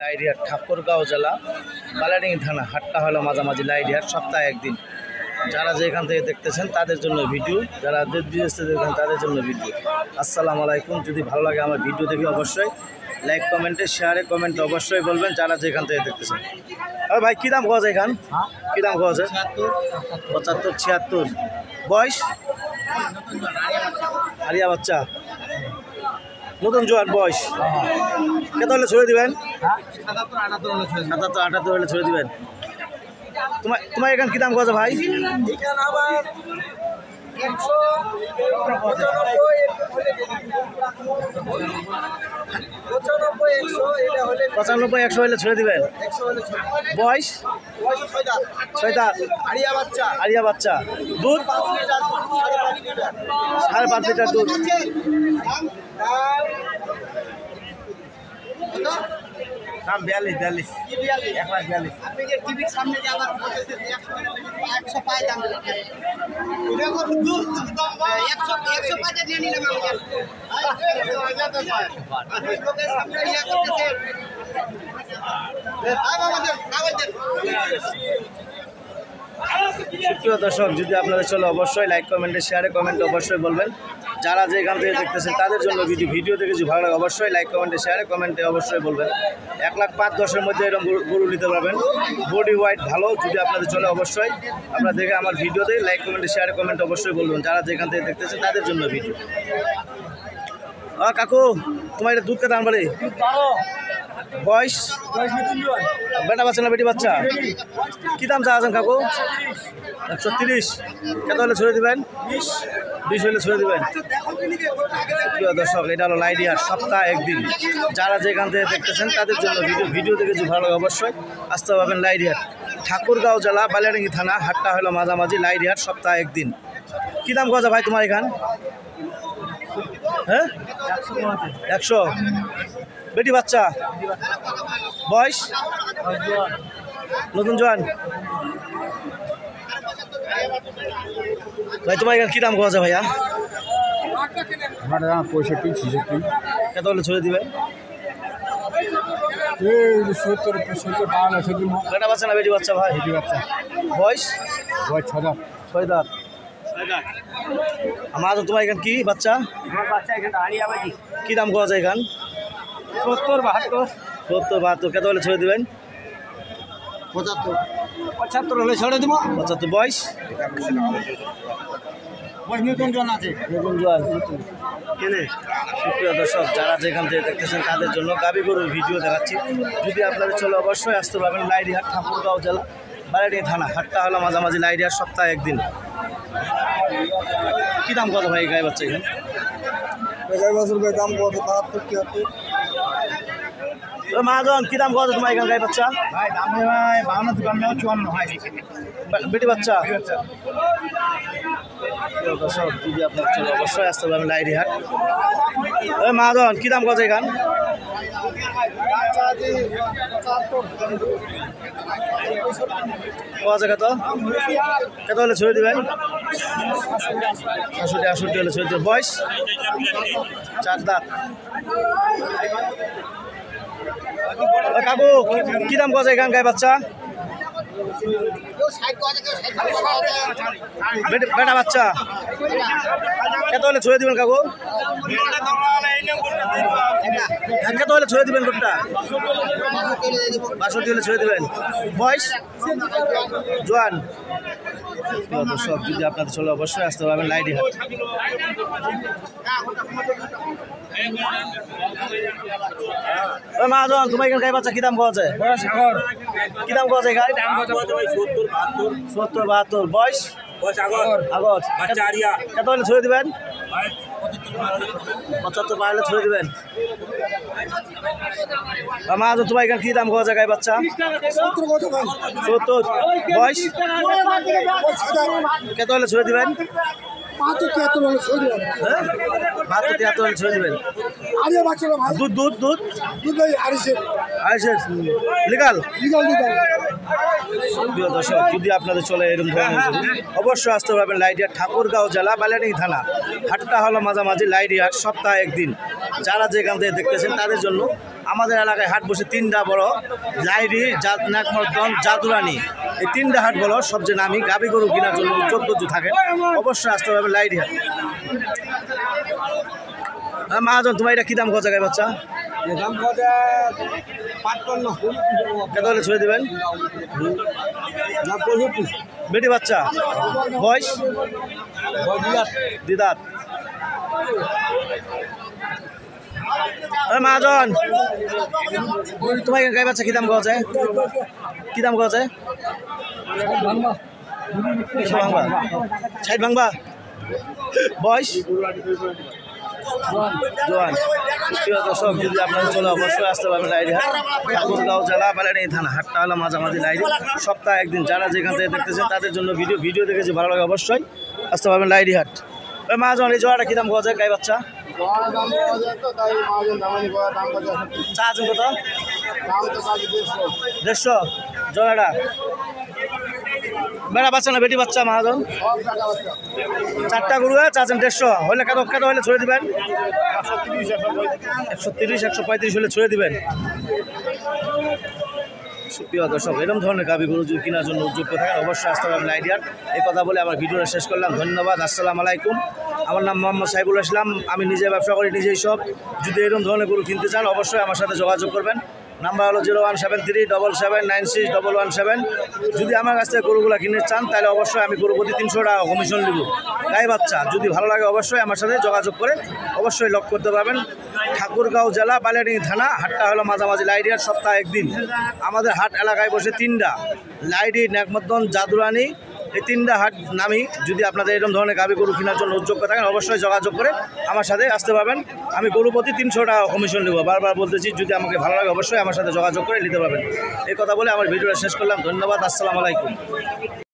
লাইডিহাট ঠাকুরগাঁও জেলা বালাডিং থানা হাটটা হলো মাঝামাঝি লাইডিহাট সপ্তাহে একদিন। যারা যেখান থেকে দেখতেছেন তাদের জন্য ভিডিও, যারা দেশ বিদেশ থেকে দেখেন তাদের জন্য ভিডিও। আসসালামু আলাইকুম। যদি ভালো লাগে আমার ভিডিও দেখে অবশ্যই লাইক কমেন্টে শেয়ারে কমেন্টে অবশ্যই বলবেন যারা যেখান থেকে দেখতেছেন। ভাই কী দাম খাওয়া যায় এখান? কী দাম খাওয়া যায়? 75 76। বয়স? হারিয়া বাচ্চা, নতুন জোয়ান বয়স। কত হলে ছড়ে দিবেন? 77 78 হলে ছড়ে দিবেন। তোমার এখানে কী দাম খাওয়া ভাই? 95 100 হলে ছেড়ে দিবেন। বয়স? 6 দাঁত। আরিয়া বাচ্চা। দুধ? 5.5 লিটার দুধ। দাম 42 142। আপনি যে টিভির সামনে যে আবার 100 পাই দাম এটা কত দূর 100 পাই নিয়ে নিলাম লোকের সামনে ইয়া করতেছে সুপ্রিয় দর্শক, যদি আপনাদের চলে অবশ্যই লাইক কমেন্টে শেয়ারে কমেন্টে অবশ্যই বলবেন যারা যেখান থেকে দেখতেছেন তাদের জন্য ভিডিও দেখে যদি ভালো লাগে অবশ্যই লাইক কমেন্টে শেয়ারে কমেন্টে অবশ্যই বলবেন। 1,05,10,000 মধ্যে এরকম গরু নিতে পারবেন। বডি হোয়াইট ভালো, যদি আপনাদের চলে অবশ্যই আপনারা দেখে আমার ভিডিওতে লাইক কমেন্টে শেয়ারে কমেন্টে অবশ্যই বলবেন যারা যেখান থেকে দেখতেছেন তাদের জন্য ভিডিও। কাকু তোমার এটা দুধ কে দাম বলে? বয়স? বেটা বাচ্চা না বেটি বাচ্চা? কী দাম চা আছেন কাকু? 130। কত হলে ছড়ে দিবেন? 20 হলে ছড়ে দিবেন। প্রিয় দর্শক, এটা হলো লাইডিহাট সপ্তাহে একদিন। যারা যেখান থেকে দেখতেছেন তাদের জন্য ভিডিও দেখে যদি ভালো লাগে অবশ্যই আসতে পারবেন লাইডিহাট ঠাকুরগাঁও জেলা বালিয়াডাঙ্গি থানা হাটটা হলো মাঝামাঝি লাইডিহাট সপ্তাহে একদিন। কী দাম কথা ভাই তোমার এখান? হ্যাঁ 100। বেটি বাচ্চা? বয়স? নতুন জোয়ান। ভাই তোমার এখানে কী দাম খাওয়া যায় ভাইয়া? আমার দাম 65 66। কত হলে ছড়ে দিবেন? 70 75 বেটা বাচ্চা না বেটি বাচ্চা ভাই? বেটি বাচ্চা। বয়স? 6 দাঁত। 6 দাঁত। আমার তোমার এখানে কি বাচ্চা? আমার বাচ্চা এখানে হারিয়ে আবাজি কী দাম খাওয়া যায় এখান? 70 72 70 72। কত হলে ছড়ে দিবেন? 75 হলে ছেড়ে দিব। 75। বয়স? নতুন জন আছে। নতুন জোয়ান। কেনে সুপ্রিয় দর্শক, যারা যেখান থেকে দেখতেছেন তাদের জন্য গাবি গরুর ভিডিও দেখাচ্ছি। যদি আপনাদের চলে অবশ্যই আসতে পারবেন লাইডিহাট ঠাকুরগাঁও জেলা বালিয়াডাঙ্গি থানা হাটটা হলো মাঝামাঝি লাইডিহাট সপ্তাহে একদিন। কী দাম কত ভাই গায়ে বাচ্চা এখানে? দাম কত? 72 মহাজন কী দাম কত তোমার এখানে গায়ে বাচ্চা? ভাই দাম ভাই 52 54 হয়। বেটি বাচ্চা? দর্শক, যদি আপনার চলে অবশ্যই আসতে পারবেন লাইডিহাট। মহাজন কী দাম কত এখান? কত কত হলে ছড়ে দিবেন? 65 হলে ছড়ে দিবেন। বয়স? 4 দাঁত। কাকু কী দাম কত এখান গায়ে বাচ্চা? বেটা বাচ্চা? কত হলে ছড়ে দিবেন কাকু? কত হলে ছড়ে দিবেন কোনটা? 62 হলে ছড়ে দিবেন। বয়স? জোয়ান। দর্শক, যদি আপনাদের চলে অবশ্যই আসতে পারবেন লাইডিহাট। মহাজন তোমার এখানে গাই বাচ্চা কী দাম পাওয়া যায়? সাগর। কী দাম পাওয়া যায় গাই? 70 72। বয়স? আগত। কত হলে ছড়ে দিবেন? 75 পারলে ছড়ে দিবেন। মহাজন তোমার এখানে কী দাম পাওয়া যায় গাই বাচ্চা? 70। বয়স? কত হলে ছড়ে দিবেন? 72 হলে ছড়ে দিবেন। হ্যাঁ 72 73 হলে ছড়ে দিবেন। আরিয়া বাচ্চা ভাই। দুধ দুধ দুধ দুধ ভাই আরিসে লিগাল। লিগাল। প্রিয় দর্শক, যদি আপনাদের চলে এরকম ধরনের অবশ্যই আসতে পারবেন লাইডিহাট ঠাকুরগাঁও জেলা বালিয়াডাঙ্গি থানা হাটটা হলো মাঝামাঝি লাইডিহাট সপ্তাহে একদিন। যারা যেখান থেকে দেখতেছেন তাদের জন্য আমাদের এলাকায় হাট বসে 3টা বড়, লাইরি, নাকমর্দন, জাদুরানি, এই 3টা হাট বলো সবচেয়ে নামি। গাভী গরু কেনার জন্য উদ্যোগ থাকে, অবশ্যই আসতে হবে লাইরি হাট। মহাজন, তোমার এটা কি দাম খরচা গাই বাচ্চা? দাম কত? 55। কত হলে ছুঁয়ে দেবেন? না 65। বেটি বাচ্চা, বয়স দিদাত। মহাজন, তোমার গাই বাচ্চা কি দাম খাওয়া যায়? কি দাম খাওয়া যায়? 60 ভাঙবা। বয়স জোয়ান। দর্শক, যদি আপনাদের চলে অবশ্যই আসতে পারবেন লাইরি হাট, ঠাকুরগাঁও জেলা বালানি থানা। হাটটা হলো মাঝামাঝি লাইরি, সপ্তাহে একদিন। যারা যেখান থেকে দেখতেছেন তাদের জন্য ভিডিও দেখেছি, ভালো লাগে অবশ্যই আসতে পারবেন লাইরি হাট। ওই মহাজন, এই জোড়াটা কী দাম পাওয়া যায় গাই বাচ্চা? চা আছেন কত? 150 জোড়াটা। বেড়া বাচ্চা না বেটি বাচ্চা মহাজন? 4টা গরু চাচ্ছেন 150 হলে কত হলে ছড়ে দিবেন? 130 135 হলে ছড়ে দিবেন। প্রিয় দর্শক, এরকম ধরনের গাভী গরু যদি কেনার জন্য উদ্যোগ থাকেন অবশ্যই আসতে পারবেন আইডিয়ার। এই কথা বলে আমার ভিডিওটা শেষ করলাম। ধন্যবাদ। আসসালামু আলাইকুম। আমার নাম মোহাম্মদ সাইফুল ইসলাম। আমি নিজে ব্যবসা করি, নিজেই সব। যদি এরকম ধরনের গরু কিনতে চান অবশ্যই আমার সাথে যোগাযোগ করবেন। নাম্বার হলো 017377117। যদি আমার কাছ থেকে গরুগুলো কিনতে চান তাহলে অবশ্যই আমি গরু প্রতি 300 টাকা কমিশন নেব। গাই বাচ্চা যদি ভালো লাগে অবশ্যই আমার সাথে যোগাযোগ করে অবশ্যই লক করতে পারবেন। ঠাকুরগাঁও জেলা বালিয়াডি থানা। হাটটা হলো মাঝামাঝি লাইরি হাট, সপ্তাহে একদিন। আমাদের হাট এলাকায় বসে 3টা, লাইরি, নাকমর্দন, জাদুরানি, এই 3টা হাট নামি। যদি আপনাদের এরকম ধরনের গাভী গরু কেনার জন্য উদ্যোগ থাকেন অবশ্যই যোগাযোগ করে আমার সাথে আসতে পারবেন। আমি গরু প্রতি 300 টাকা কমিশন নেব। বারবার বলতেছি, যদি আমাকে ভালো লাগে অবশ্যই আমার সাথে যোগাযোগ করে নিতে পারবেন। এই কথা বলে আমার ভিডিওটা শেষ করলাম। ধন্যবাদ। আসসালামু আলাইকুম।